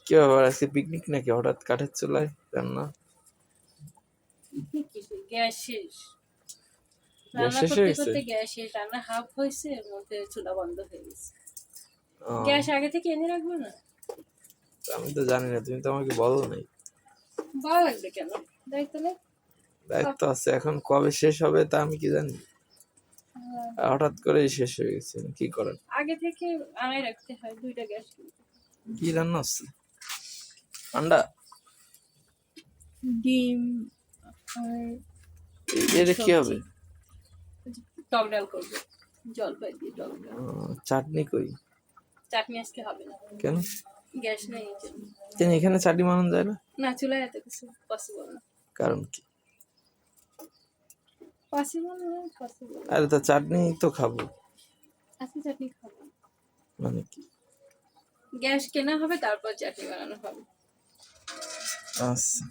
কি ব্যাপার, আজকে পিকনিক নাকি? হঠাৎ কাঠের চুলায় রান্না? গ্যাস শেষ, গ্যাস রান্না শেষ হয়ে করতে গেছে? করতে গ্যাস শেষ, রান্না হাফ হয়েছে, এর মধ্যে চুলা বন্ধ হয়ে গেছে। ও, গ্যাস আগে থেকে এনে রাখবো না? আমি তো জানি না, তুমি তো আমাকে বলো নাই। ভালো লাগবে কেন? দেখ তাহলে। দায়িত্ব আছে, এখন কবে শেষ হবে তা আমি কি জানি। আর হঠাৎ করেই শেষ হয়ে গেছে, কি করেন? আগে থেকে আনাই রাখতে হয়, 2টা গ্যাস। কি রান্না হচ্ছে? আন্ডা? ডিম আর এর কি হবে? সবজি। টক ডাল করবো, জলপাই দিয়ে টক ডাল। চাটনি কই? চাটনি আজকে হবে না, কেন? গ্যাস নেই এই জন্য। কেন এখানে চাটনি বানানো যায় না? না, চুলায় এত কিছু পসিবল না। কারণ কি? পসিবল না, পসিবল। আরে তো চাটনি তো খাবো। আজকে চাটনি খাবো, মানে কি? গ্যাস কেনা হবে তারপর চাটনি বানানো হবে। আচ্ছা।